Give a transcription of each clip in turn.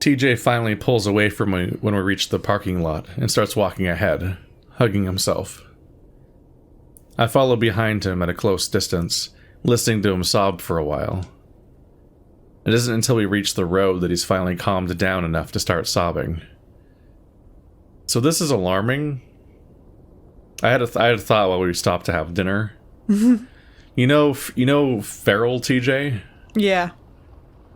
TJ finally pulls away from me when we reach the parking lot and starts walking ahead, hugging himself. I follow behind him at a close distance, listening to him sob for a while. It isn't until we reach the road that he's finally calmed down enough to start sobbing. So this is alarming. I had a thought while we stopped to have dinner. You know feral TJ? Yeah.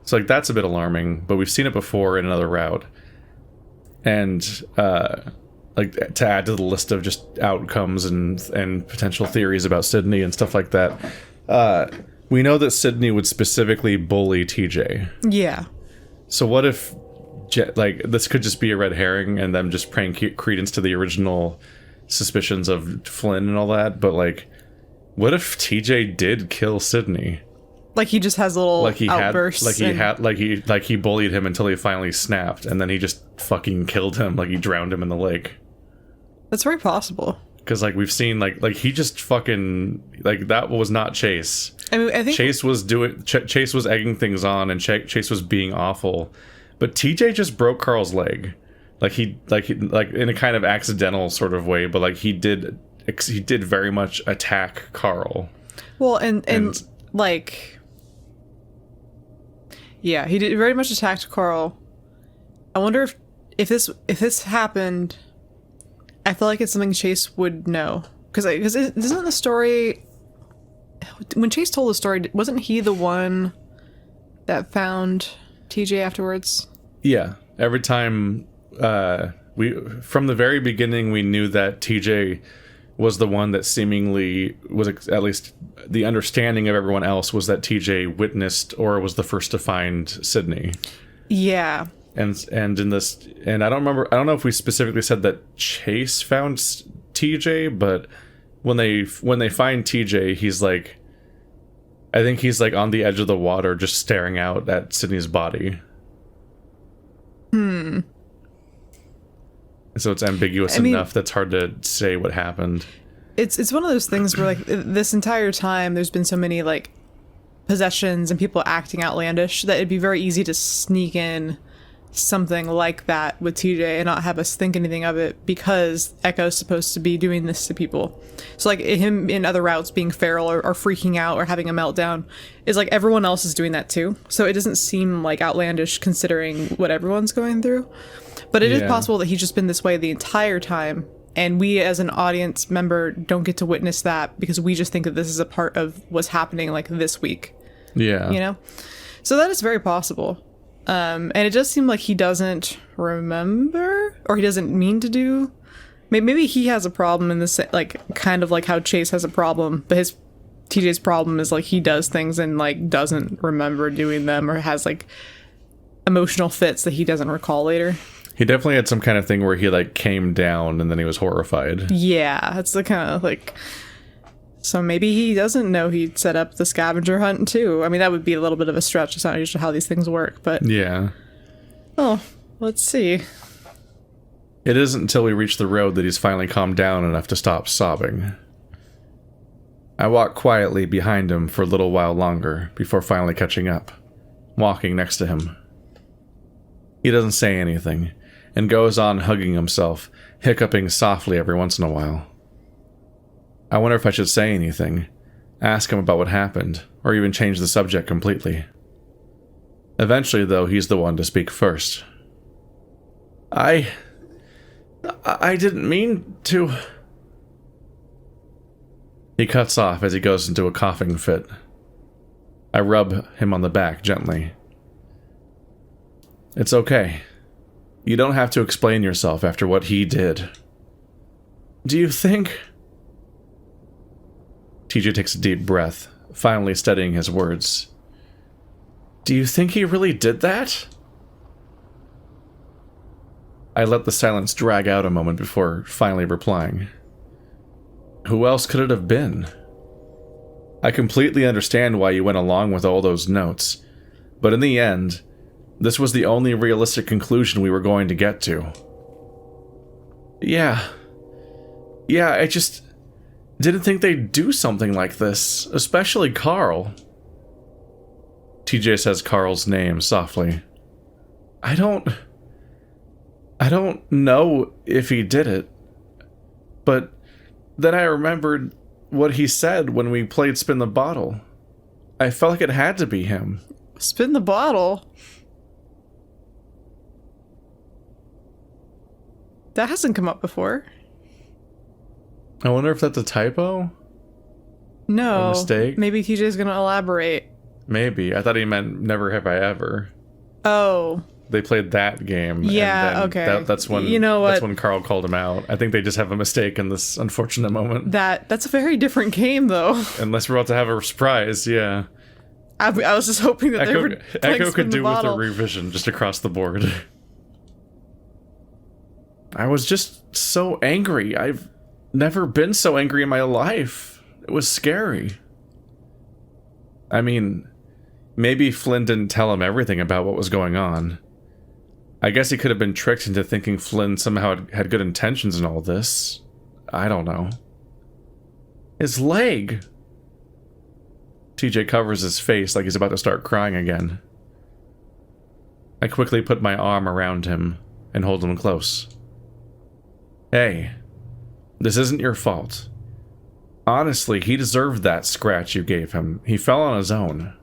So like that's a bit alarming, but we've seen it before in another route. And like to add to the list of just outcomes and potential theories about Sydney and stuff like that. We know that Sydney would specifically bully TJ. Yeah. So what if like this could just be a red herring and them just praying credence to the original suspicions of Flynn and all that, but like what if TJ did kill Sydney? Like he just has little outbursts. Like he bullied him until he finally snapped, and then he just fucking killed him. Like he drowned him in the lake. That's very possible. Because like we've seen like he just fucking like that was not Chase. I mean, I think Chase was Chase was egging things on, and Chase was being awful, but TJ just broke Carl's leg. Like he in a kind of accidental sort of way, but like he did very much attack Carl. Well, and like. Yeah, he did very much attacked Carl. I wonder if this happened. I feel like it's something Chase would know, because isn't the story when Chase told the story, wasn't he the one that found TJ afterwards? Yeah, every time we from the very beginning we knew that TJ was the one that seemingly was, at least the understanding of everyone else was that TJ witnessed or was the first to find Sydney. Yeah. And in this, and I don't know if we specifically said that Chase found TJ, but when they find TJ, he's like, I think he's like on the edge of the water just staring out at Sydney's body. So it's ambiguous enough that's hard to say what happened. It's one of those things where like this entire time there's been so many like possessions and people acting outlandish that it'd be very easy to sneak in something like that with TJ and not have us think anything of it, because Echo's supposed to be doing this to people. So like him in other routes being feral or freaking out or having a meltdown is like everyone else is doing that too. So it doesn't seem like outlandish considering what everyone's going through. But it is possible that he's just been this way the entire time, and we as an audience member don't get to witness that because we just think that this is a part of what's happening like this week. Yeah. You know? So that is very possible. And it does seem like he doesn't remember, or he doesn't mean to do. Maybe he has a problem in this, like, kind of like how Chase has a problem, but TJ's problem is like he does things and like doesn't remember doing them, or has like emotional fits that he doesn't recall later. He definitely had some kind of thing where he like came down and then he was horrified. Yeah, that's the kind of like. So maybe he doesn't know he'd set up the scavenger hunt too. I mean, that would be a little bit of a stretch. It's not usually how these things work, but yeah. Oh, let's see. It isn't until we reach the road that he's finally calmed down enough to stop sobbing. I walk quietly behind him for a little while longer before finally catching up, walking next to him. He doesn't say anything, and goes on hugging himself, hiccuping softly every once in a while. I wonder if I should say anything, ask him about what happened, or even change the subject completely. Eventually, though, he's the one to speak first. I didn't mean to... He cuts off as he goes into a coughing fit. I rub him on the back gently. It's okay. You don't have to explain yourself after what he did. Do you think... TJ takes a deep breath, finally steadying his words. Do you think he really did that? I let the silence drag out a moment before finally replying. Who else could it have been? I completely understand why you went along with all those notes, but in the end, this was the only realistic conclusion we were going to get to. Yeah, I just didn't think they'd do something like this, especially Carl. TJ says Carl's name softly. I don't know if he did it, but then I remembered what he said when we played Spin the Bottle. I felt like it had to be him. Spin the bottle? That hasn't come up before. I wonder if that's a typo? No. A mistake? Maybe TJ's gonna elaborate. Maybe. I thought he meant Never Have I Ever. Oh. They played that game. Yeah, and then okay. That's when that's when Carl called him out. I think they just have a mistake in this unfortunate moment. That's a very different game, though. Unless we're about to have a surprise, yeah. I was just hoping that they were playing Echo could do with bottle. a revision just across the board. I was just so angry. I've never been so angry in my life. It was scary. I mean, maybe Flynn didn't tell him everything about what was going on. I guess he could have been tricked into thinking Flynn somehow had good intentions in all this. I don't know. His leg! TJ covers his face like he's about to start crying again. I quickly put my arm around him and hold him close. Hey, this isn't your fault. Honestly, he deserved that scratch you gave him. He fell on his own.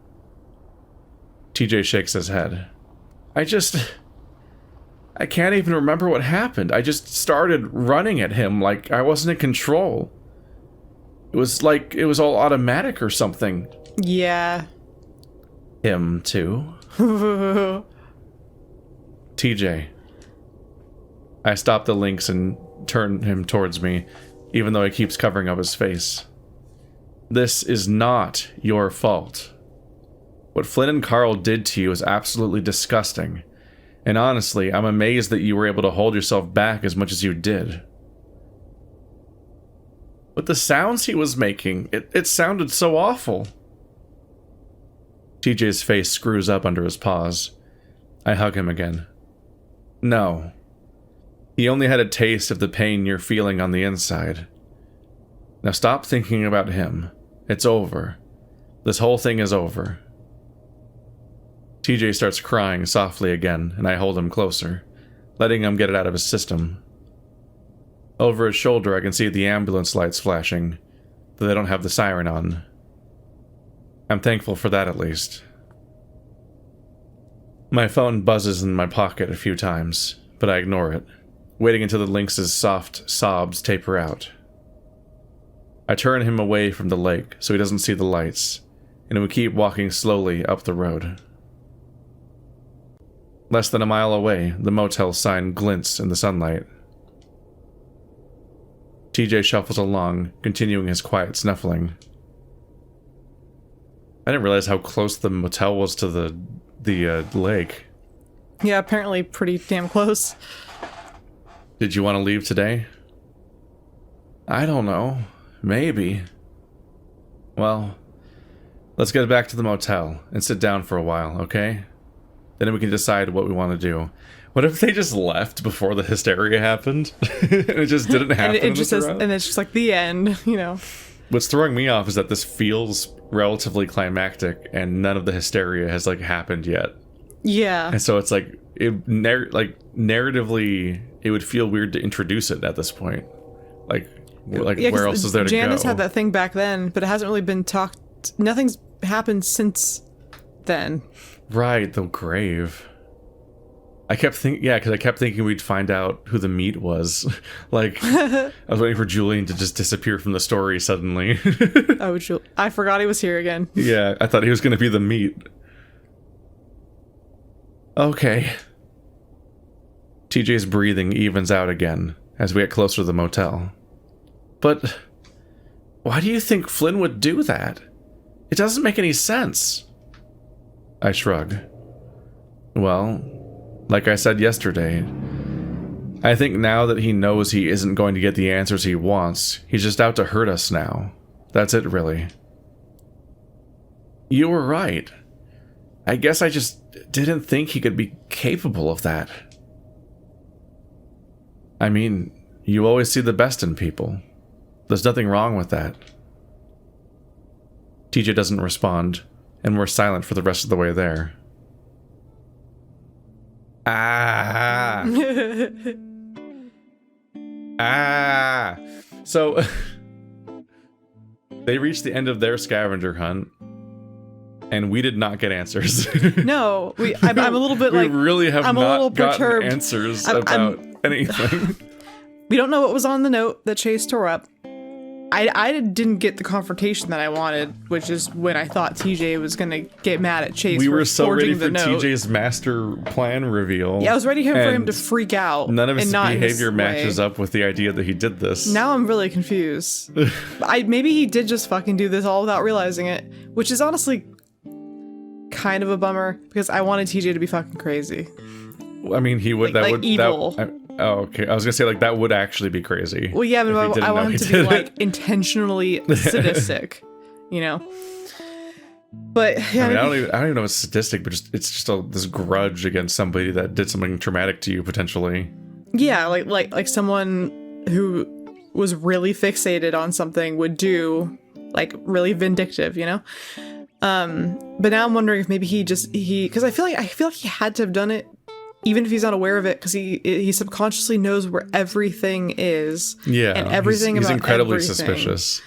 TJ shakes his head. I can't even remember what happened. I just started running at him like I wasn't in control. It was like it was all automatic or something. Yeah. Him, too. TJ. I stop the links and turn him towards me, even though he keeps covering up his face. This is not your fault. What Flynn and Carl did to you is absolutely disgusting. And honestly, I'm amazed that you were able to hold yourself back as much as you did. But the sounds he was making, it sounded so awful. TJ's face screws up under his paws. I hug him again. No. He only had a taste of the pain you're feeling on the inside. Now stop thinking about him. It's over. This whole thing is over. TJ starts crying softly again, and I hold him closer, letting him get it out of his system. Over his shoulder, I can see the ambulance lights flashing, but they don't have the siren on. I'm thankful for that, at least. My phone buzzes in my pocket a few times, but I ignore it, waiting until the Lynx's soft sobs taper out. I turn him away from the lake so he doesn't see the lights, and we keep walking slowly up the road. Less than a mile away, the motel sign glints in the sunlight. TJ shuffles along, continuing his quiet snuffling. I didn't realize how close the motel was to the lake. Yeah, apparently pretty damn close. Did you want to leave today? I don't know. Maybe. Well, let's get back to the motel and sit down for a while, okay? Then we can decide what we want to do. What if they just left before the hysteria happened? And it just didn't happen. And it's just like the end, you know. What's throwing me off is that this feels relatively climactic, and none of the hysteria has happened yet. Yeah. And so it's narratively, it would feel weird to introduce it at this point. Yeah, where else is there to go? Janice had that thing back then, but it hasn't really been talked. Nothing's happened since then. Right, the grave. I kept thinking we'd find out who the meat was. I was waiting for Julian to just disappear from the story suddenly. Oh, I forgot he was here again. Yeah, I thought he was going to be the meat. Okay. TJ's breathing evens out again as we get closer to the motel. But why do you think Flynn would do that? It doesn't make any sense. I shrug. Well, like I said yesterday, I think now that he knows he isn't going to get the answers he wants, he's just out to hurt us now. That's it, really. You were right. I guess I just didn't think he could be capable of that. I mean, you always see the best in people. There's nothing wrong with that. TJ doesn't respond, and we're silent for the rest of the way there. Ah. Ah. So they reached the end of their scavenger hunt, and we did not get answers. No, I'm a little bit like... We really have I'm a not little gotten perturbed. answers about anything. We don't know what was on the note that Chase tore up. I didn't get the confrontation that I wanted, which is when I thought TJ was going to get mad at Chase We for were so ready forging for the note. TJ's master plan reveal. Yeah, I was ready for him and to freak out. None of his and not in behavior this matches way. up with the idea that he did this. Now I'm really confused. Maybe he did just fucking do this all without realizing it, which is honestly kind of a bummer because I wanted TJ to be fucking crazy. I mean, he would. Like evil. Oh, okay. I was gonna say like that would actually be crazy. Well, yeah, but if he I want him he to be did like it. intentionally sadistic, you know. But yeah, I mean, I don't even know if it's sadistic, but it's just this grudge against somebody that did something traumatic to you potentially. yeah, like someone who was really fixated on something would do, like really vindictive, you know. But now I'm wondering if maybe he because I feel like he had to have done it. Even if he's not aware of it, because he subconsciously knows where everything is. Yeah, and everything he's about incredibly everything. suspicious.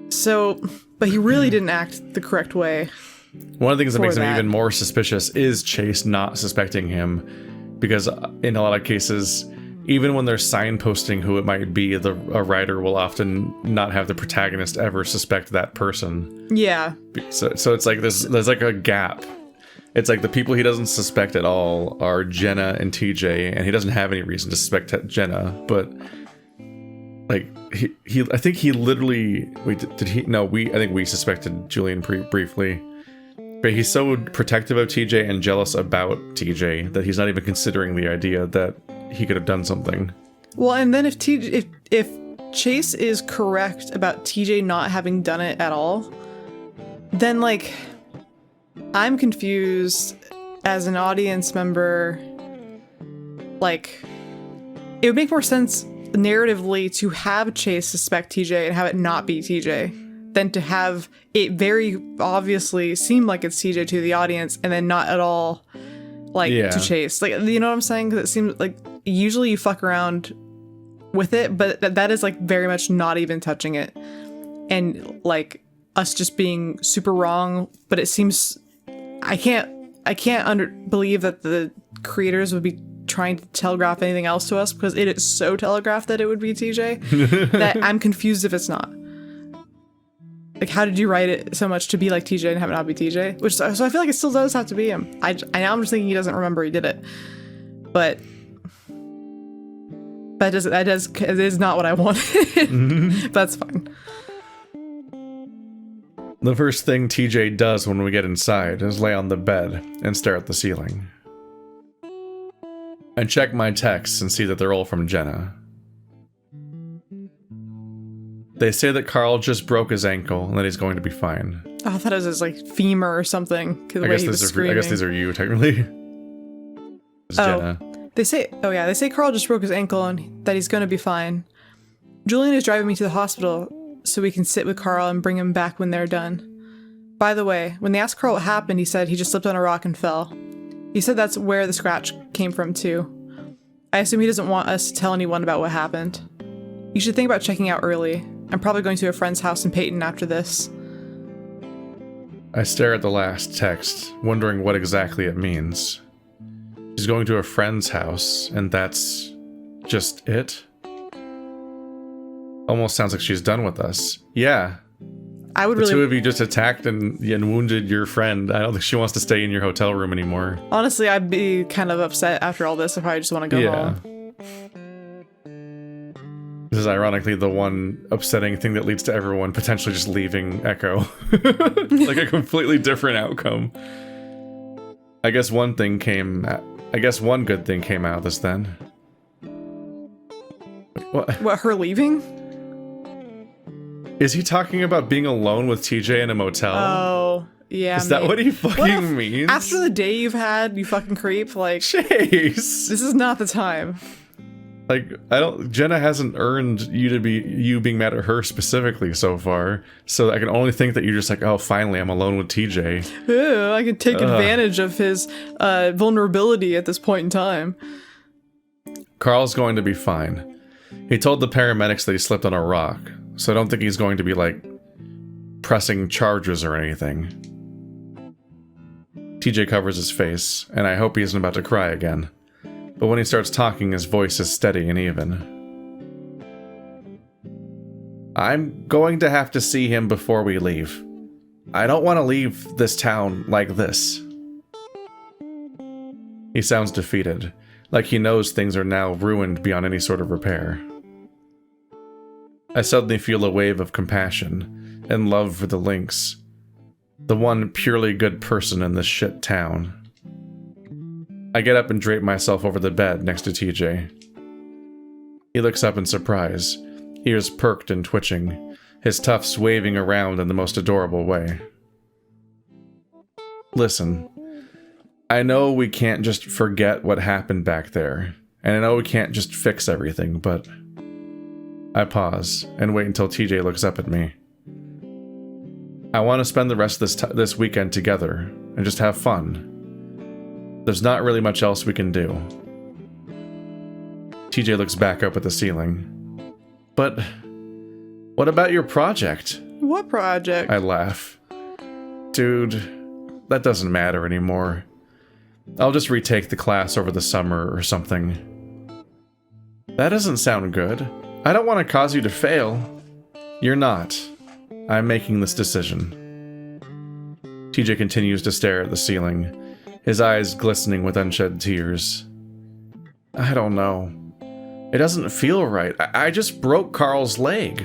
So, but he really didn't act the correct way. One of the things that makes him that. even more suspicious is Chase not suspecting him, because in a lot of cases, even when they're signposting who it might be, a writer will often not have the protagonist ever suspect that person. Yeah. So it's like there's like a gap. It's like the people he doesn't suspect at all are Jenna and TJ, and he doesn't have any reason to suspect Jenna, but like he I think he literally I think we suspected Julian briefly, but he's so protective of TJ and jealous about TJ that he's not even considering the idea that he could have done something. Well, and then if Chase is correct about TJ not having done it at all, then like I'm confused as an audience member. Like, it would make more sense narratively to have Chase suspect TJ and have it not be TJ than to have it very obviously seem like it's TJ to the audience and then not at all to Chase. Like, you know what I'm saying? Because it seems like usually you fuck around with it, but that is like very much not even touching it. And like us just being super wrong, but it seems I can't believe that the creators would be trying to telegraph anything else to us, because it is so telegraphed that it would be TJ that I'm confused if it's not. Like, how did you write it so much to be like TJ and have it not be TJ? So I feel like it still does have to be him. I now I'm just thinking he doesn't remember he did it, but it is not what I wanted. That's fine. The first thing TJ does when we get inside is lay on the bed and stare at the ceiling. I check my texts and see that they're all from Jenna. They say that Carl just broke his ankle and that he's going to be fine. Oh, I thought it was his like femur or something. I guess these are you technically. It's Jenna. They say Carl just broke his ankle and that he's going to be fine. Julian is driving me to the hospital so we can sit with Carl and bring him back when they're done. By the way, when they asked Carl what happened, he said he just slipped on a rock and fell. He said that's where the scratch came from too. I assume he doesn't want us to tell anyone about what happened. You should think about checking out early. I'm probably going to a friend's house in Peyton after this. I stare at the last text, wondering what exactly it means. She's going to a friend's house, and that's just it? Almost sounds like she's done with us. Yeah. The two of you just attacked and wounded your friend. I don't think she wants to stay in your hotel room anymore. Honestly, I'd be kind of upset after all this if I just want to go home. This is ironically the one upsetting thing that leads to everyone potentially just leaving Echo. Like a completely different outcome. I guess one good thing came out of this then. What, her leaving? Is he talking about being alone with TJ in a motel? Oh, yeah. Is that what he fucking means? After the day you've had, you fucking creep, like... Chase! This is not the time. Like, Jenna hasn't earned you being mad at her specifically so far. So I can only think that you're just like, oh, finally, I'm alone with TJ. Ew, I can take advantage of his vulnerability at this point in time. Carl's going to be fine. He told the paramedics that he slipped on a rock, so I don't think he's going to be, like, pressing charges or anything. TJ covers his face, and I hope he isn't about to cry again. But when he starts talking, his voice is steady and even. I'm going to have to see him before we leave. I don't want to leave this town like this. He sounds defeated, like he knows things are now ruined beyond any sort of repair. I suddenly feel a wave of compassion and love for the Lynx, the one purely good person in this shit town. I get up and drape myself over the bed next to TJ. He looks up in surprise, ears perked and twitching, his tufts waving around in the most adorable way. Listen, I know we can't just forget what happened back there, and I know we can't just fix everything, but... I pause and wait until TJ looks up at me. I want to spend the rest of this weekend together and just have fun. There's not really much else we can do. TJ looks back up at the ceiling. But what about your project? What project? I laugh. Dude, that doesn't matter anymore. I'll just retake the class over the summer or something. That doesn't sound good. I don't want to cause you to fail. You're not. I'm making this decision. TJ continues to stare at the ceiling, his eyes glistening with unshed tears. I don't know. It doesn't feel right. I just broke Carl's leg.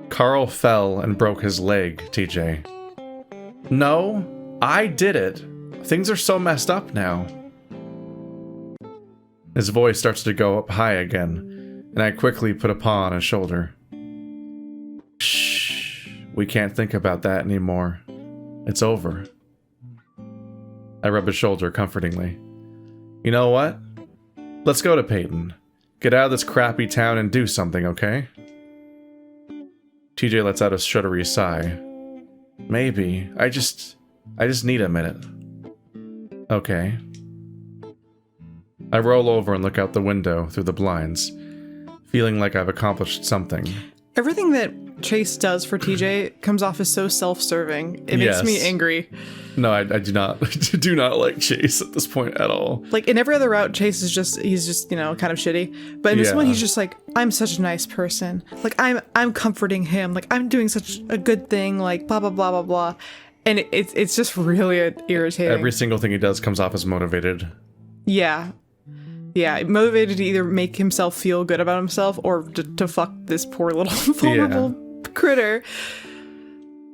Carl fell and broke his leg, TJ. No, I did it. Things are so messed up now. His voice starts to go up high again, and I quickly put a paw on his shoulder. Shh, we can't think about that anymore. It's over. I rub his shoulder comfortingly. You know what? Let's go to Peyton. Get out of this crappy town and do something, okay? TJ lets out a shuddery sigh. Maybe. I just need a minute. Okay. I roll over and look out the window through the blinds, feeling like I've accomplished something. Everything that Chase does for TJ comes off as so self-serving. It makes me angry. No, I do not do not like Chase at this point at all. Like in every other route, Chase is he's just, you know, kind of shitty. But in this one, he's just like, I'm such a nice person. Like I'm comforting him. Like I'm doing such a good thing. Like blah blah blah blah blah. And it's just really irritating. Every single thing he does comes off as motivated. Yeah. Yeah, motivated to either make himself feel good about himself or to fuck this poor little vulnerable critter.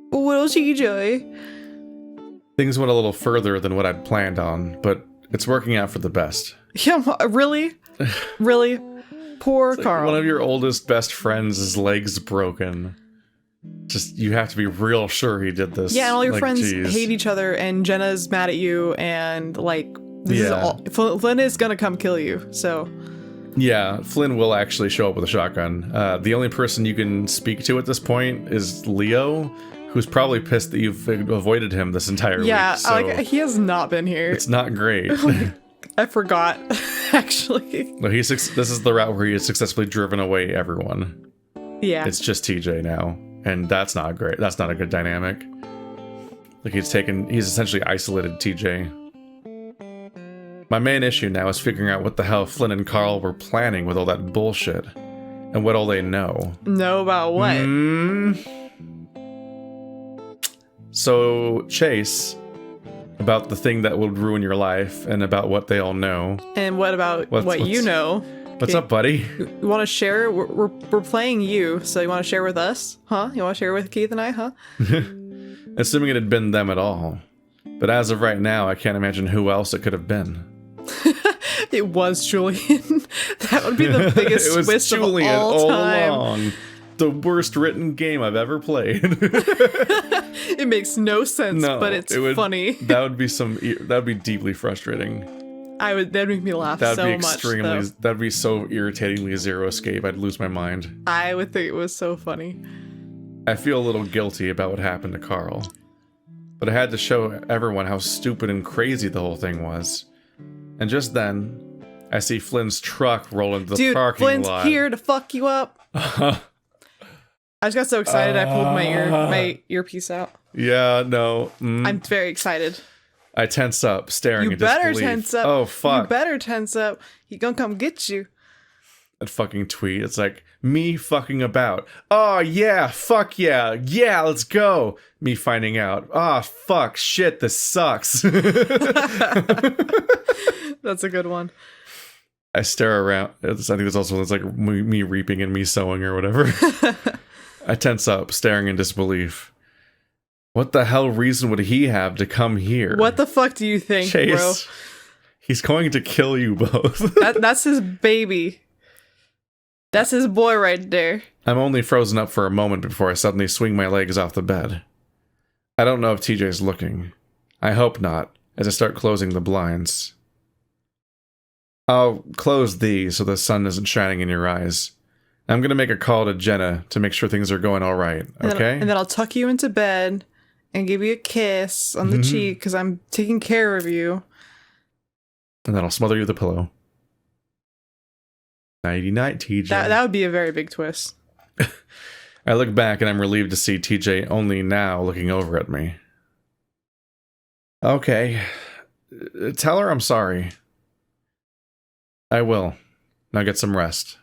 What else you enjoy? Things went a little further than what I'd planned on, but it's working out for the best. Yeah, really? Really? Poor Carl. One of your oldest best friends' leg's broken. Just, you have to be real sure he did this. Yeah, and all your friends hate each other, and Jenna's mad at you, and like... This is all, Flynn is gonna come kill you, so... Yeah, Flynn will actually show up with a shotgun. The only person you can speak to at this point is Leo, who's probably pissed that you've avoided him this entire week. Yeah, So like, he has not been here. It's not great. I forgot, actually. No, this is the route where he has successfully driven away everyone. Yeah. It's just TJ now, and that's not great. That's not a good dynamic. Like, he's essentially isolated TJ. My main issue now is figuring out what the hell Flynn and Carl were planning with all that bullshit. And what all they know. Know about what? So, Chase, about the thing that would ruin your life, and about what they all know. And what about what you know? What's up, buddy? You want to share? We're playing you, so you want to share with us? Huh? You want to share with Keith and I, huh? Assuming it had been them at all. But as of right now, I can't imagine who else it could have been. It was Julian. That would be the biggest twist of all time. Along. The worst written game I've ever played. It makes no sense, but it's funny. That would be deeply frustrating. That'd make me laugh That'd so be much, though. that'd be so irritatingly Zero Escape, I'd lose my mind. I would think it was so funny. I feel a little guilty about what happened to Carl. But I had to show everyone how stupid and crazy the whole thing was. And just then, I see Flynn's truck roll into the parking Flynn's lot. Flynn's here to fuck you up. I just got so excited I pulled my earpiece out. Yeah, no. I'm very excited. I tense up, staring You at better disbelief. tense up. Oh, fuck. You better tense up. He gonna come get you. That fucking tweet. It's like, me fucking about. Oh, yeah, fuck yeah. Yeah, let's go. Me finding out. Oh, fuck, shit, this sucks. That's a good one. I stare around. I think it's also it's like me reaping and me sowing or whatever. I tense up, staring in disbelief. What the hell reason would he have to come here? What the fuck do you think, Chase, bro? He's going to kill you both. That's his baby. That's his boy right there. I'm only frozen up for a moment before I suddenly swing my legs off the bed. I don't know if TJ's looking. I hope not, as I start closing the blinds. I'll close these so the sun isn't shining in your eyes. I'm gonna make a call to Jenna to make sure things are going all right, okay? And then I'll tuck you into bed and give you a kiss on the cheek because I'm taking care of you. And then I'll smother you with a pillow. Nighty-night, TJ. That would be a very big twist. I look back and I'm relieved to see TJ only now looking over at me. Okay. Tell her I'm sorry. I will. Now get some rest.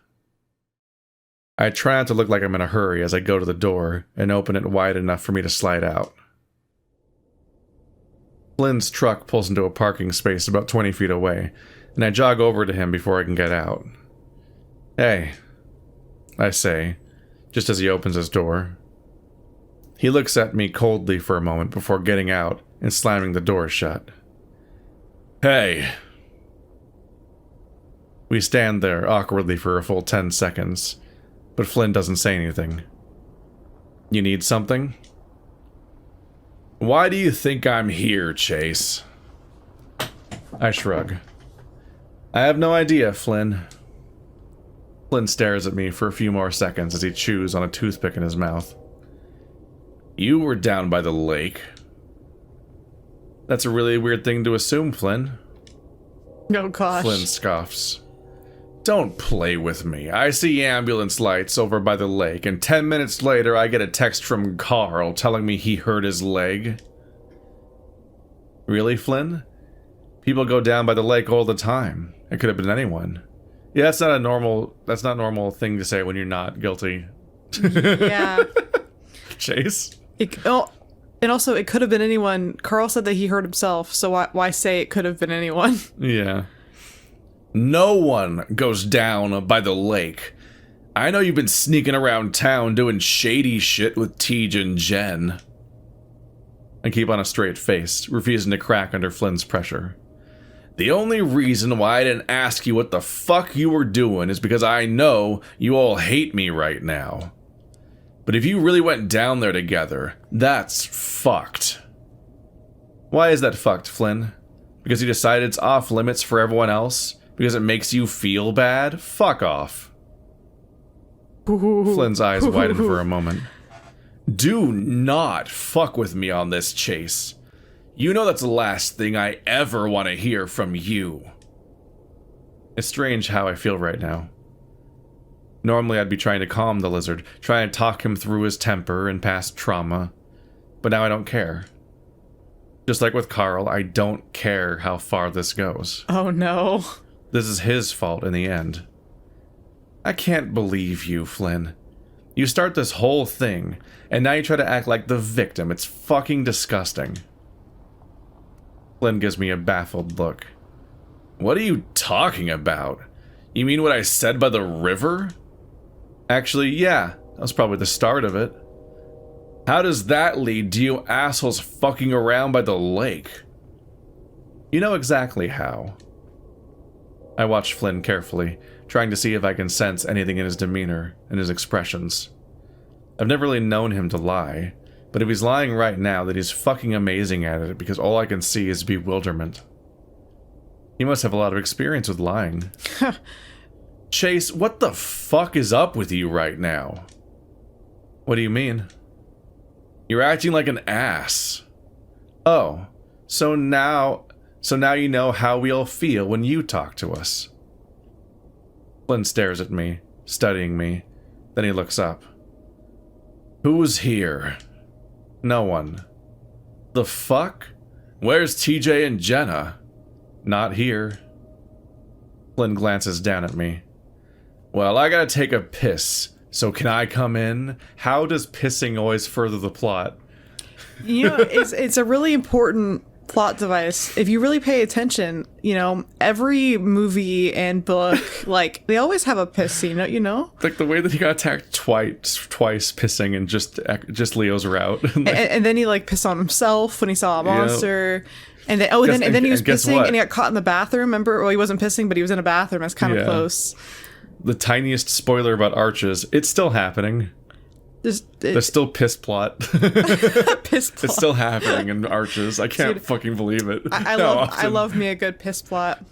I try not to look like I'm in a hurry as I go to the door and open it wide enough for me to slide out. Flynn's truck pulls into a parking space about 20 feet away, and I jog over to him before I can get out. Hey, I say, just as he opens his door. He looks at me coldly for a moment before getting out and slamming the door shut. Hey. We stand there awkwardly for a full 10 seconds, but Flynn doesn't say anything. You need something? Why do you think I'm here, Chase? I shrug. I have no idea, Flynn. Flynn stares at me for a few more seconds as he chews on a toothpick in his mouth. You were down by the lake. That's a really weird thing to assume, Flynn. Oh gosh. Flynn scoffs. Don't play with me. I see ambulance lights over by the lake, and 10 minutes later I get a text from Carl telling me he hurt his leg. Really, Flynn? People go down by the lake all the time. It could have been anyone. Yeah, that's not normal thing to say when you're not guilty. Yeah. Chase? And also, it could have been anyone. Carl said that he hurt himself, so why say it could have been anyone? Yeah. No one goes down by the lake. I know you've been sneaking around town doing shady shit with Tej and Jen. I keep on a straight face, refusing to crack under Flynn's pressure. The only reason why I didn't ask you what the fuck you were doing is because I know you all hate me right now. But if you really went down there together, that's fucked. Why is that fucked, Flynn? Because you decided it's off limits for everyone else? Because it makes you feel bad? Fuck off. Flynn's eyes widen for a moment. Do not fuck with me on this, Chase. You know that's the last thing I ever want to hear from you. It's strange how I feel right now. Normally I'd be trying to calm the lizard, trying to talk him through his temper and past trauma. But now I don't care. Just like with Carl, I don't care how far this goes. Oh no. This is his fault in the end. I can't believe you, Flynn. You start this whole thing, and now you try to act like the victim. It's fucking disgusting. Flynn gives me a baffled look. What are you talking about? You mean what I said by the river? Actually, yeah, that was probably the start of it. How does that lead to you assholes fucking around by the lake? You know exactly how. I watch Flynn carefully, trying to see if I can sense anything in his demeanor and his expressions. I've never really known him to lie, but if he's lying right now, then he's fucking amazing at it because all I can see is bewilderment. You must have a lot of experience with lying. Chase, what the fuck is up with you right now? What do you mean? You're acting like an ass. Oh, so now you know how we'll feel when you talk to us. Flynn stares at me, studying me. Then he looks up. Who's here? No one. The fuck? Where's TJ and Jenna? Not here. Flynn glances down at me. Well, I gotta take a piss, so can I come in? How does pissing always further the plot? You know, it's a really important plot device. If you really pay attention, you know, every movie and book, like, they always have a piss scene, you know? Like the way that he got attacked twice pissing and just Leo's route. And then he like pissed on himself when he saw a monster. Yep. And then he was pissing and he got caught in the bathroom. Remember? Well, he wasn't pissing, but he was in a bathroom. That's kind of close. The tiniest spoiler about Arches. It's still happening. There's still piss plot. Piss plot. It's still happening in Arches. I can't fucking believe it. I love me a good piss plot.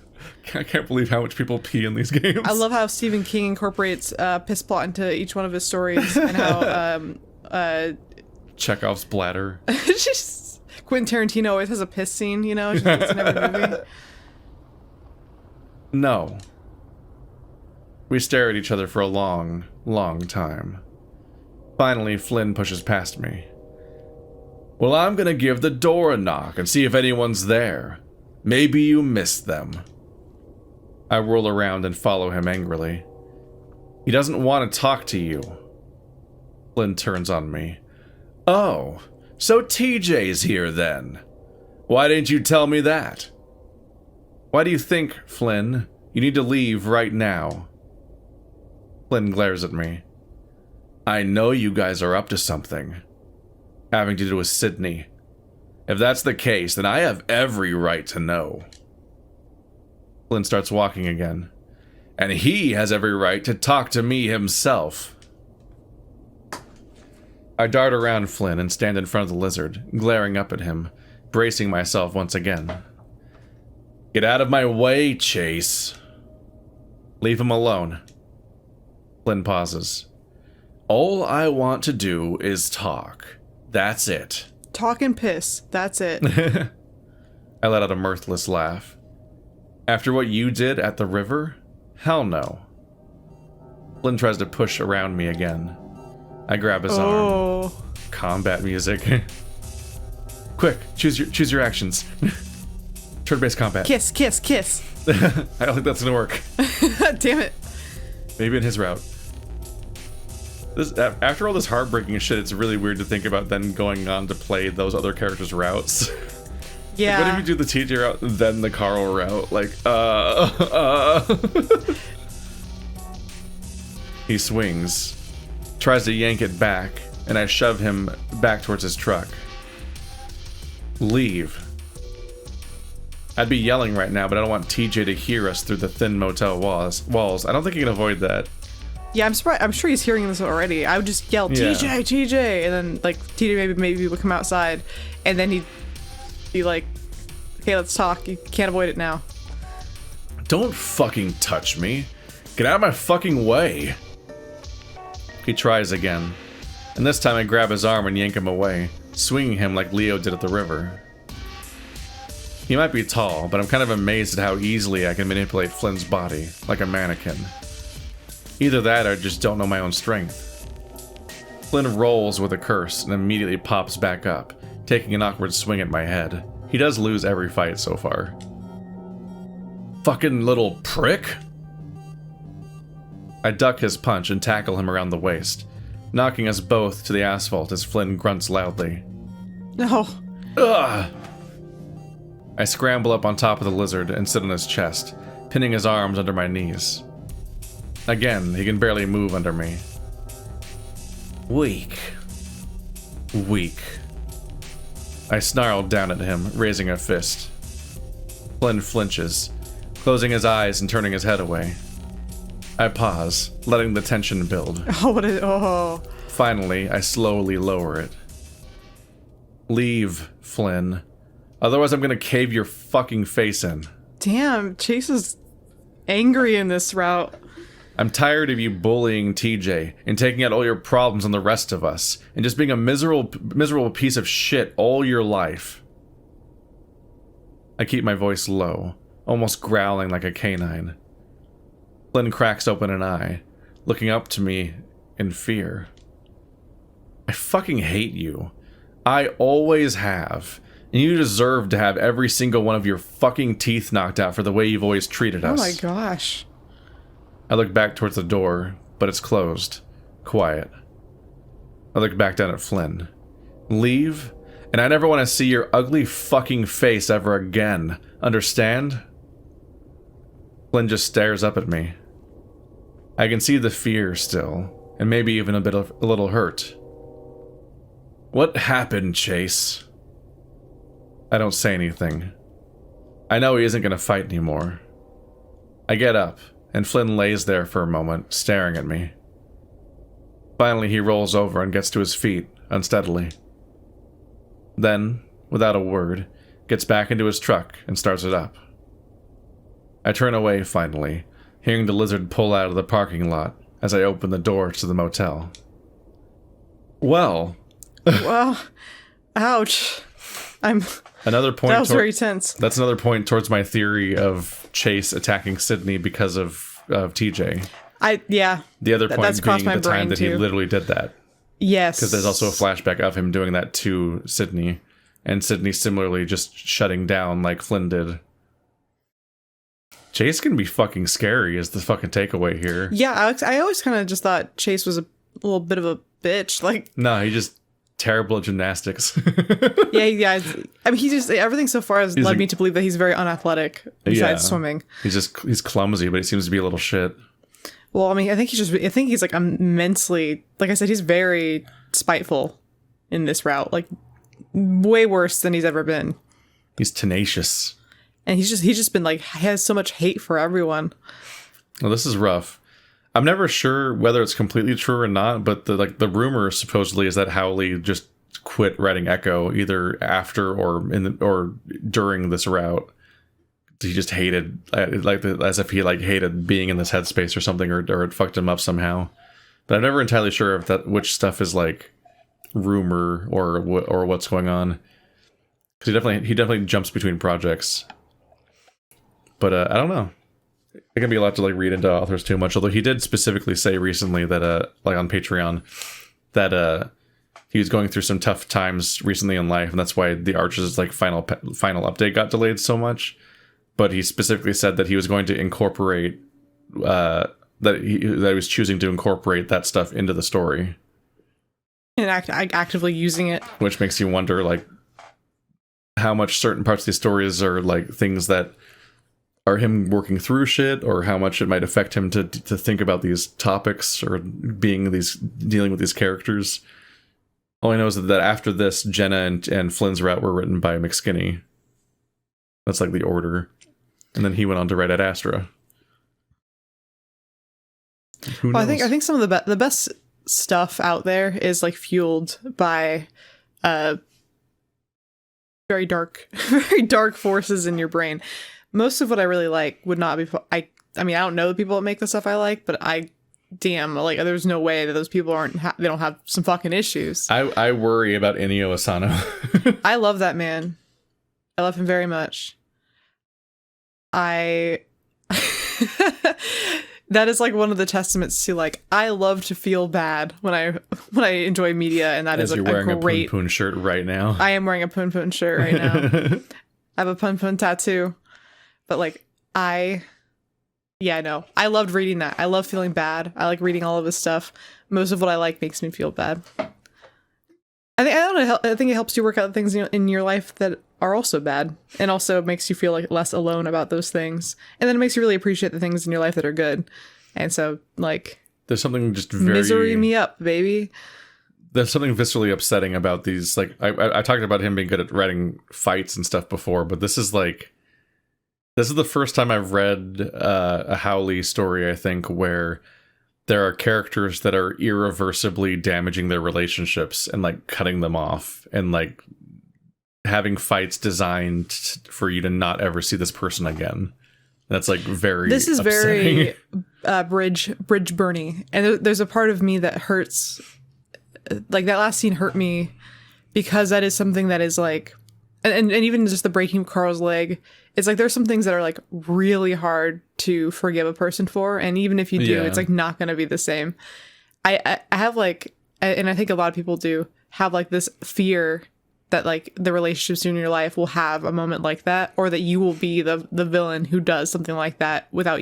I can't believe how much people pee in these games. I love how Stephen King incorporates piss plot into each one of his stories, and how Chekhov's bladder. Quentin Tarantino always has a piss scene, you know, just in every movie. No. We stare at each other for a long, long time. Finally, Flynn pushes past me. Well, I'm gonna give the door a knock and see if anyone's there. Maybe you missed them. I whirl around and follow him angrily. He doesn't want to talk to you. Flynn turns on me. Oh, so TJ's here then. Why didn't you tell me that? Why do you think, Flynn, you need to leave right now? Flynn glares at me. I know you guys are up to something. Having to do with Sydney. If that's the case, then I have every right to know. Flynn starts walking again. And he has every right to talk to me himself. I dart around Flynn and stand in front of the lizard, glaring up at him, bracing myself once again. Get out of my way, Chase. Leave him alone. Flynn pauses. All I want to do is talk. That's it. Talk and piss. That's it. I let out a mirthless laugh. After what you did at the river? Hell no. Flynn tries to push around me again. I grab his arm. Combat music. Quick, choose your actions. Turn-based combat. Kiss, kiss, kiss. I don't think that's gonna work. Damn it. Maybe in his route. After all this heartbreaking shit, it's really weird to think about then going on to play those other characters' routes. Yeah. Like, what if you do the TJ route, then the Carl route? Like, He swings, tries to yank it back, and I shove him back towards his truck. Leave. I'd be yelling right now, but I don't want TJ to hear us through the thin motel walls. I don't think he can avoid that. Yeah, I'm surprised. I'm sure he's hearing this already. I would just yell, TJ, TJ, and then like TJ maybe would come outside, and then he'd be like, "Okay, let's talk. You can't avoid it now." Don't fucking touch me. Get out of my fucking way. He tries again, and this time I grab his arm and yank him away, swinging him like Leo did at the river. He might be tall, but I'm kind of amazed at how easily I can manipulate Flynn's body, like a mannequin. Either that or I just don't know my own strength. Flynn rolls with a curse and immediately pops back up, taking an awkward swing at my head. He does lose every fight so far. Fucking little prick! I duck his punch and tackle him around the waist, knocking us both to the asphalt as Flynn grunts loudly. No. Ugh! I scramble up on top of the lizard and sit on his chest, pinning his arms under my knees. Again, he can barely move under me. Weak. Weak. I snarled down at him, raising a fist. Flynn flinches, closing his eyes and turning his head away. I pause, letting the tension build. Finally, I slowly lower it. Leave, Flynn. Otherwise I'm gonna cave your fucking face in. Damn, Chase is angry in this route. I'm tired of you bullying TJ and taking out all your problems on the rest of us and just being a miserable piece of shit all your life. I keep my voice low, almost growling like a canine. Flynn cracks open an eye, looking up to me in fear. I fucking hate you. I always have. And you deserve to have every single one of your fucking teeth knocked out for the way you've always treated us. Oh my gosh. I look back towards the door, but it's closed. Quiet. I look back down at Flynn. Leave, and I never want to see your ugly fucking face ever again. Understand? Flynn just stares up at me. I can see the fear still, and maybe even a little hurt. What happened, Chase? I don't say anything. I know he isn't going to fight anymore. I get up, and Flynn lays there for a moment, staring at me. Finally, he rolls over and gets to his feet, unsteadily. Then, without a word, gets back into his truck and starts it up. I turn away, finally, hearing the lizard pull out of the parking lot as I open the door to the motel. Well... Well, ouch. Another point. That was very tense. That's another point towards my theory of Chase attacking Sydney because of TJ. Yeah. The other point that's being my the time that he too. literally did that. Yes. Because there's also a flashback of him doing that to Sydney, and Sydney similarly just shutting down like Flynn did. Chase can be fucking scary is the fucking takeaway here. Yeah, Alex, I always kind of just thought Chase was a little bit of a bitch. Like, no, he just terrible at gymnastics. yeah. I mean, everything so far has led me to believe that he's very unathletic besides swimming. He's clumsy, but he seems to be a little shit. Well, I mean, I think he's like immensely, like I said, he's very spiteful in this route, like way worse than he's ever been. He's tenacious. And he's just been like, has so much hate for everyone. Well, this is rough. I'm never sure whether it's completely true or not, but the rumor supposedly is that Howley just quit writing Echo either after or during this route. He just hated, as if he hated being in this headspace or something, or it fucked him up somehow. But I'm never entirely sure if which stuff is like rumor or what's going on. Because he definitely jumps between projects. But I don't know. It can be a lot to read into authors too much. Although he did specifically say recently that on Patreon that he was going through some tough times recently in life, and that's why the Archer's final update got delayed so much. But he specifically said that he was going to incorporate that he was choosing to incorporate that stuff into the story, and actively using it, which makes you wonder how much certain parts of these stories are things that are him working through shit, or how much it might affect him to think about these topics or dealing with these characters. All I know is that after this, Jenna and Flynn's route were written by McSkinney. That's the order. And then he went on to write Ad Astra. Who knows? Well, I think some of the best stuff out there is fueled by very dark forces in your brain. Most of what I really like would not be. I mean, I don't know the people that make the stuff I like, but there's no way that those people they don't have some fucking issues. I worry about Ennio Asano. I love that man. I love him very much. That is one of the testaments to I love to feel bad when I enjoy media, and that is you're wearing a great a Poon Poon shirt right now. I am wearing a Poon Poon shirt right now. I have a Poon Poon tattoo, but I loved reading that. I love feeling bad. I like reading all of his stuff. Most of what I like makes me feel bad. I think it helps you work out things in your life that are also bad, and also makes you feel less alone about those things, and then it makes you really appreciate the things in your life that are good. And so there's something just very misery me up, baby. There's something viscerally upsetting about these. I talked about him being good at writing fights and stuff before, but this is the first time I've read a Howley story, I think, where there are characters that are irreversibly damaging their relationships and cutting them off and having fights designed for you to not ever see this person again. That's like very This is upsetting. very bridge Bernie. And there's a part of me that hurts. Like that last scene hurt me because that is something that is like, and even just the breaking of Carl's leg, it's like there's some things that are like really hard to forgive a person for. And even if you do, it's like not going to be the same. I have like, and I think a lot of people do have like this fear that like the relationships in your life will have a moment like that, or that you will be the villain who does something like that without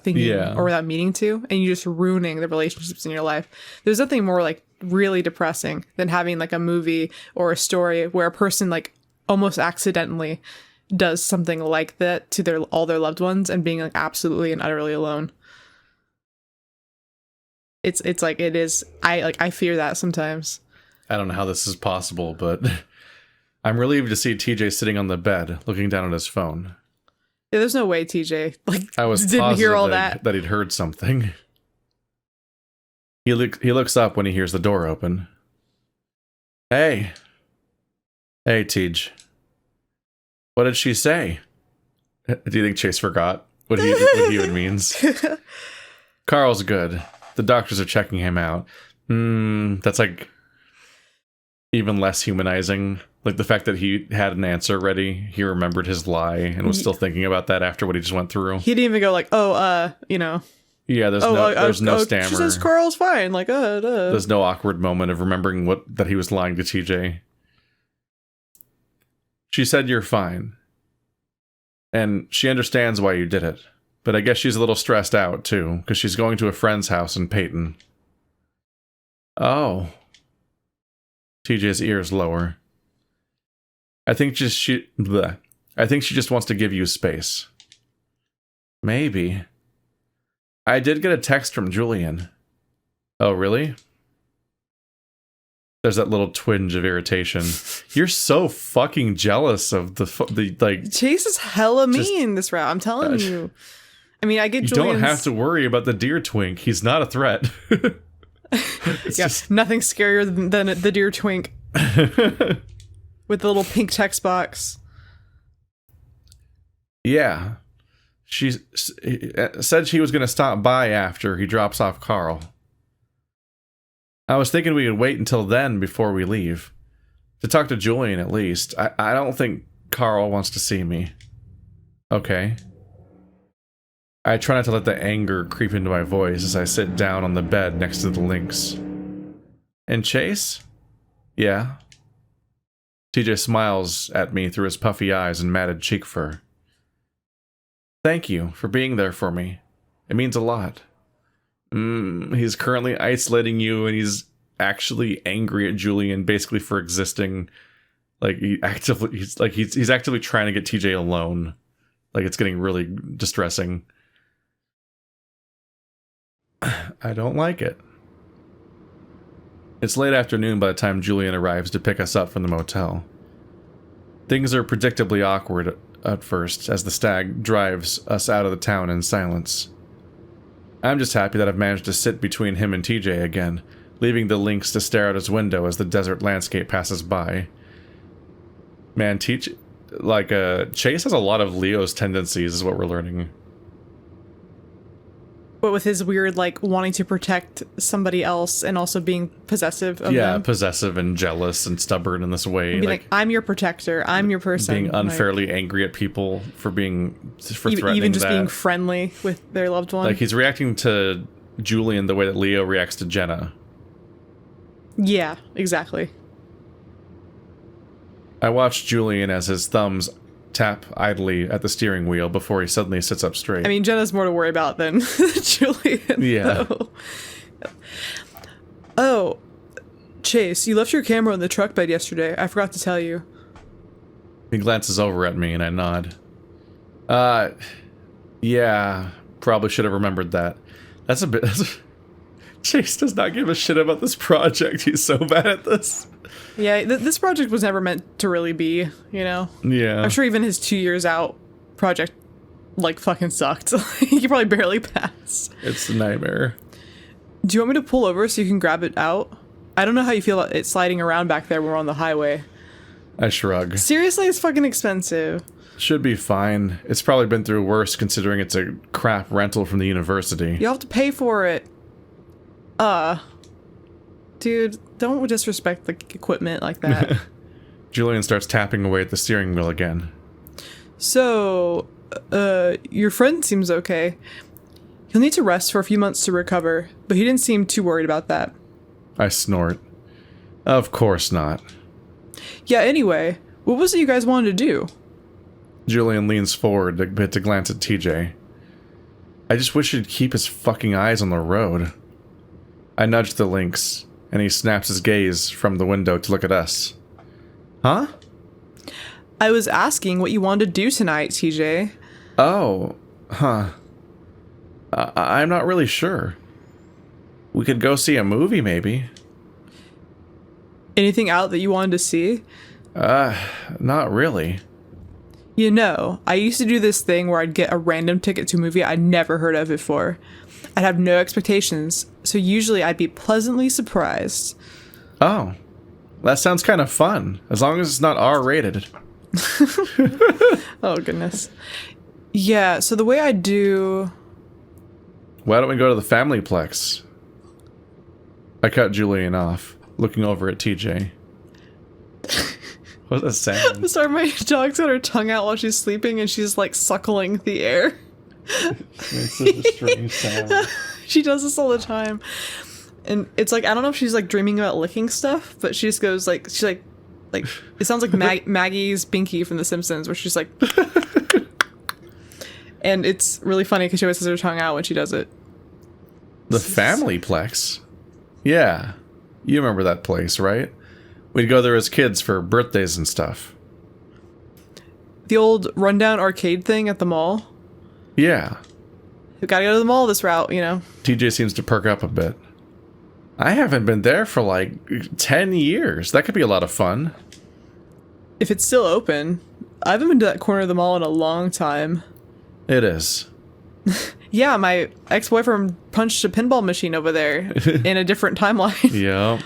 thinking or without meaning to, and you're just ruining the relationships in your life. There's nothing more like really depressing than having like a movie or a story where a person like almost accidentally does something like that to all their loved ones and being like absolutely and utterly alone. It's like it is. I fear that sometimes. I don't know how this is possible, but I'm relieved to see TJ sitting on the bed, looking down at his phone. Yeah, there's no way TJ I was didn't hear all that he'd heard something. He looks up when he hears the door open. Hey, Tej. What did she say? Do you think Chase forgot what he even means? Carl's good. The doctors are checking him out. That's like even less humanizing. Like the fact that he had an answer ready, he remembered his lie and was still thinking about that after what he just went through. He didn't even go like, Yeah, there's no stammer. She says Carl's fine. Like, There's no awkward moment of remembering that he was lying to TJ. She said you're fine. And she understands why you did it. But I guess she's a little stressed out, too, because she's going to a friend's house in Peyton. Oh. TJ's ears lower. I think she just wants to give you space. Maybe. I did get a text from Julian. Oh, really? There's that little twinge of irritation. You're so fucking jealous of the like. Chase is hella mean this route. I'm telling you. I mean, I get. You don't have to worry about the deer twink. He's not a threat. Nothing scarier than the deer twink with the little pink text box. Yeah, she said she was going to stop by after he drops off Carl. I was thinking we could wait until then before we leave. To talk to Julian, at least. I don't think Carl wants to see me. Okay. I try not to let the anger creep into my voice as I sit down on the bed next to the lynx. And Chase? Yeah. TJ smiles at me through his puffy eyes and matted cheek fur. Thank you for being there for me. It means a lot. He's currently isolating you, and he's actually angry at Julian basically for existing. Like he's actively trying to get TJ alone. Like it's getting really distressing. I don't like it. It's late afternoon by the time Julian arrives to pick us up from the motel. Things are predictably awkward at first as the stag drives us out of the town in silence. I'm just happy that I've managed to sit between him and TJ again, leaving the lynx to stare out his window as the desert landscape passes by. Man, Chase has a lot of Leo's tendencies, is what we're learning. But with his weird, like, wanting to protect somebody else and also being possessive of them. Possessive and jealous and stubborn in this way. Like, I'm your protector. I'm your person. Being unfairly angry at people for threatening even just being friendly with their loved one. Like, he's reacting to Julian the way that Leo reacts to Jenna. Yeah, exactly. I watched Julian as his thumbs tap idly at the steering wheel before he suddenly sits up straight. I mean, Jenna's more to worry about than Julian. Yeah. Though. Oh, Chase, you left your camera in the truck bed yesterday. I forgot to tell you. He glances over at me and I nod. Yeah, probably should have remembered that. Chase does not give a shit about this project. He's so bad at this. Yeah, this project was never meant to really be, you know? Yeah. I'm sure even his 2 years out project, like, fucking sucked. He probably barely passed. It's a nightmare. Do you want me to pull over so you can grab it out? I don't know how you feel about it sliding around back there when we're on the highway. I shrug. Seriously, it's fucking expensive. Should be fine. It's probably been through worse considering it's a crap rental from the university. You'll have to pay for it. Dude, don't disrespect the equipment like that. Julian starts tapping away at the steering wheel again. So, your friend seems okay. He'll need to rest for a few months to recover, but he didn't seem too worried about that. I snort. Of course not. Yeah, anyway, what was it you guys wanted to do? Julian leans forward a bit to glance at TJ. I just wish he'd keep his fucking eyes on the road. I nudge the lynx, and he snaps his gaze from the window to look at us. Huh? I was asking what you wanted to do tonight, TJ. Oh, huh. I'm not really sure. We could go see a movie, maybe. Anything out that you wanted to see? Not really. You know, I used to do this thing where I'd get a random ticket to a movie I'd never heard of before. I'd have no expectations, so usually I'd be pleasantly surprised. Oh, that sounds kind of fun, as long as it's not R-rated. Oh, goodness. Yeah, so the way I do... Why don't we go to the family plex? I cut Julian off, looking over at TJ. What's that sound? Sorry, my dog's got her tongue out while she's sleeping and she's like suckling the air. It's such a strange sound. She does this all the time. And it's like, I don't know if she's like dreaming about licking stuff, but she just goes like, she's like it sounds like Maggie's Binky from The Simpsons, where she's like, and it's really funny because she always has her tongue out when she does it. The family plex? Yeah. You remember that place, right? We'd go there as kids for birthdays and stuff. The old rundown arcade thing at the mall? Yeah. We gotta go to the mall this route, you know? TJ seems to perk up a bit. I haven't been there for like 10 years. That could be a lot of fun. If it's still open. I haven't been to that corner of the mall in a long time. It is. Yeah, my ex-boyfriend punched a pinball machine over there in a different timeline. Yeah.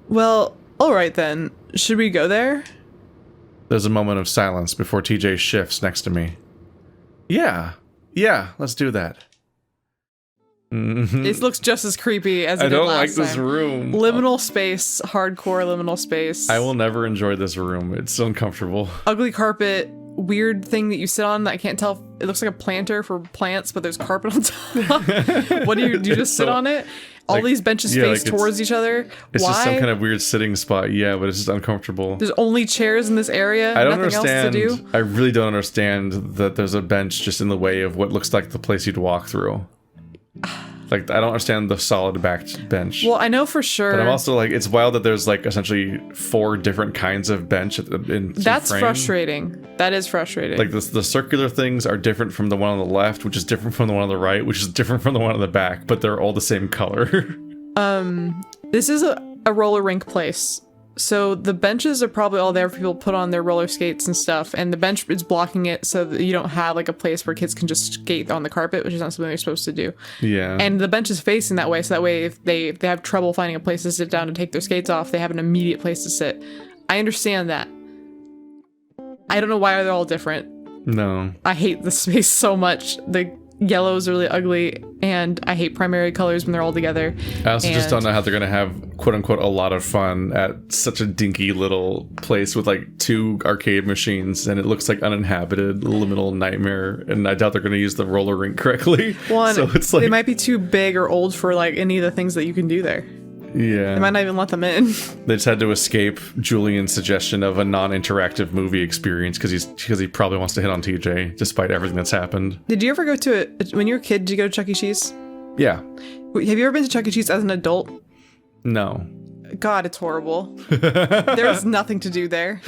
Well, alright then. Should we go there? There's a moment of silence before TJ shifts next to me. Yeah, let's do that. It looks just as creepy as it I did don't last like time. this room. Liminal space, hardcore liminal space. I will never enjoy this room. It's uncomfortable. Ugly carpet, weird thing that you sit on that I can't tell if it looks like a planter for plants, but there's carpet on top. What do you just sit on it? All these benches face towards each other. It's Why? just some kind of weird sitting spot, yeah, but it's just uncomfortable. There's only chairs in this area. I don't nothing understand. Else to do. I really don't understand that there's a bench just in the way of what looks like the place you'd walk through. Like, I don't understand the solid backed bench. Well, I know for sure. But I'm also like, it's wild that there's like essentially 4 different kinds of bench in That's frame. frustrating. That is frustrating. Like the circular things are different from the one on the left, which is different from the one on the right, which is different from the one on the back, but they're all the same color. This is a roller rink place. So the benches are probably all there for people to put on their roller skates and stuff, and the bench is blocking it so that you don't have like a place where kids can just skate on the carpet, which is not something they're supposed to do. Yeah. And the bench is facing that way, so that way if they have trouble finding a place to sit down to take their skates off, they have an immediate place to sit. I understand that. I don't know why they're all different. No. I hate the space so much. The yellow's really ugly, and I hate primary colors when they're all together. I also just don't know how they're gonna have quote-unquote a lot of fun at such a dinky little place with like 2 arcade machines, and it looks like uninhabited liminal nightmare, and I doubt they're gonna use the roller rink correctly. One, so it's like, they might be too big or old for like any of the things that you can do there. yeah, They might not even let them in. they just had to escape Julian's suggestion of a non-interactive movie experience because he probably wants to hit on TJ despite everything that's happened. Did you ever go to when you were a kid, did you go to Chuck E. Cheese? Yeah. Have you ever been to Chuck E. Cheese as an adult? No. God, it's horrible. There's nothing to do there.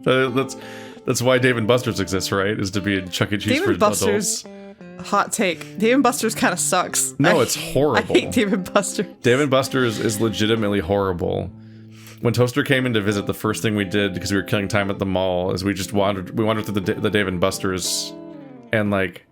That's why Dave and Buster's exists, right? Is to be a Chuck E. Cheese Dave for and Buster's, adults. hot take. Dave and Buster's kind of sucks. No, it's horrible. I hate Dave and Buster's. Dave and Buster's is legitimately horrible. When Toaster came in to visit, the first thing we did, because we were killing time at the mall, is we just wandered through the Dave and Buster's, and like,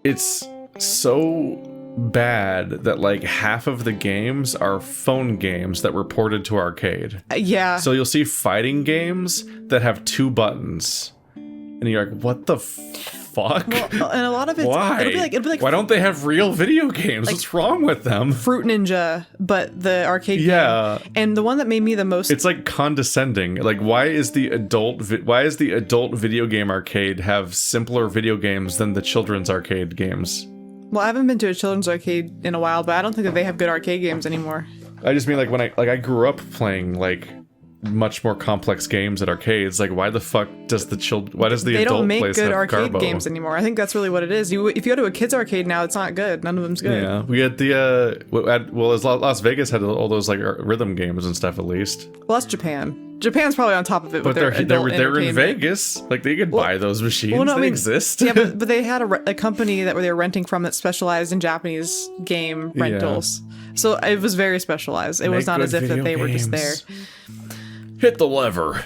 it's so bad that like half of the games are phone games that were ported to arcade. Yeah. So you'll see fighting games that have 2 buttons, and you're like, what the fuck? Well, and a lot of it, Why? It'll be like Why don't they have real video games? What's wrong with them? Fruit Ninja, but the arcade Yeah. game. And the one that made me the most... It's like condescending. Like, why is the adult video game arcade have simpler video games than the children's arcade games? Well, I haven't been to a children's arcade in a while, but I don't think that they have good arcade games anymore. I just mean like when I grew up playing like much more complex games at arcades. Like, why the fuck does the They adult don't make place good have arcade Garbo? games anymore. I think that's really what it is. If you go to a kid's arcade now, it's not good. None of them's good. Yeah, we had Las Vegas had all those like rhythm games and stuff at least. Well, that's Japan. Japan's probably on top of it. But with their adult they're in entertainment. Vegas. Like they could buy those machines. Well, no, I They mean, exist. Yeah, but they had a company that they were renting from that specialized in Japanese game rentals. So it was very specialized. It was not as if that they were just there. Hit the lever.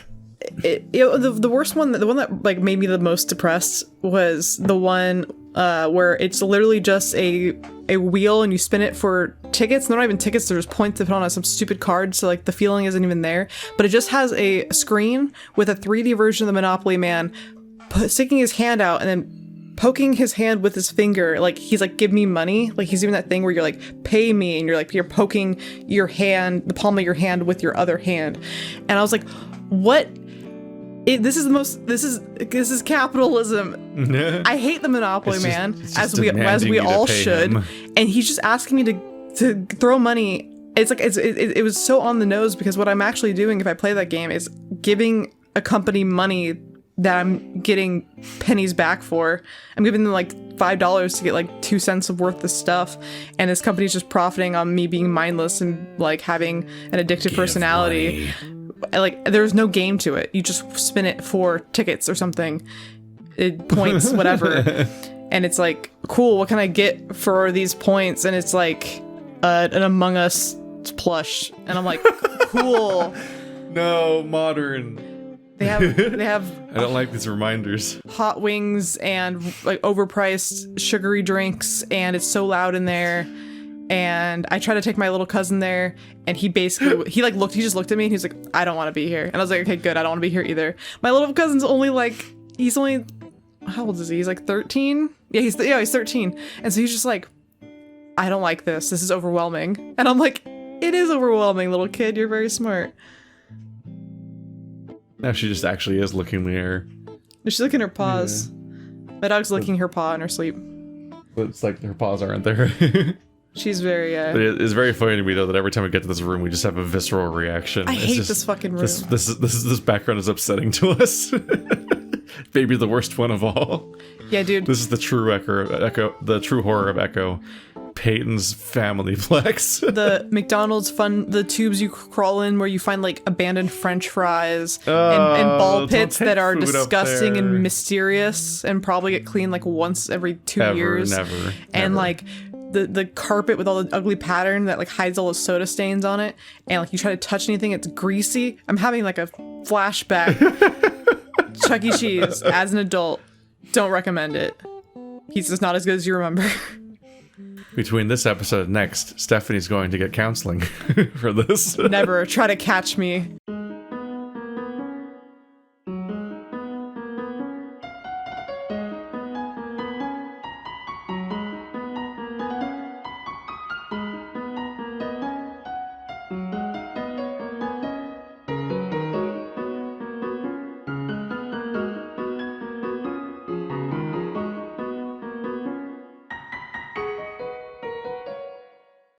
The worst one, the one that like made me the most depressed was the one where it's literally just a wheel and you spin it for tickets. They're not even tickets, they're just points to put on some stupid card, so like the feeling isn't even there. But it just has a screen with a 3D version of the Monopoly Man sticking his hand out and then poking his hand with his finger, like he's like, give me money. Like he's doing that thing where you're like, pay me, and you're poking your hand, the palm of your hand with your other hand. And I was like, what? This is capitalism. I hate the Monopoly Man, as we all should. And he's just asking me to throw money. It's like it was so on the nose, because what I'm actually doing if I play that game is giving a company money that I'm getting pennies back for. I'm giving them like $5 to get like 2 cents of worth of stuff, and this company's just profiting on me being mindless and like having an addictive personality. Like there's no game to it. You just spin it for tickets or something. It points, whatever. And it's like, cool, what can I get for these points? And it's like an Among Us plush. And I'm like, cool. No, modern. They have I don't like these reminders. hot wings and like overpriced sugary drinks, and it's so loud in there. And I tried to take my little cousin there, and he just looked at me and he's like, I don't want to be here. And I was like, okay, good, I don't want to be here either. My little cousin's he's only, how old is he? He's like 13? Yeah, he's 13. And so he's just like, I don't like this. This is overwhelming. And I'm like, it is overwhelming, little kid. You're very smart. Now she just actually is licking the air. She's licking her paws. Yeah. My dog's licking her paw in her sleep. But it's like her paws aren't there. She's very, But it's very funny to me though that every time we get to this room we just have a visceral reaction. I hate this fucking room. This background is upsetting to us. Maybe the worst one of all. Yeah, dude. This is the true Echo, the true horror of Echo. Peyton's family flex. The McDonald's the tubes you crawl in where you find like abandoned French fries and ball pits that are disgusting and mysterious and probably get cleaned like once every 2 years. Never. Like the carpet with all the ugly pattern that like hides all the soda stains on it, and like you try to touch anything, it's greasy. I'm having like a flashback. Chuck E. Cheese as an adult, don't recommend it. He's just not as good as you remember. Between this episode and next, Stephanie's going to get counseling for this. Never try to catch me.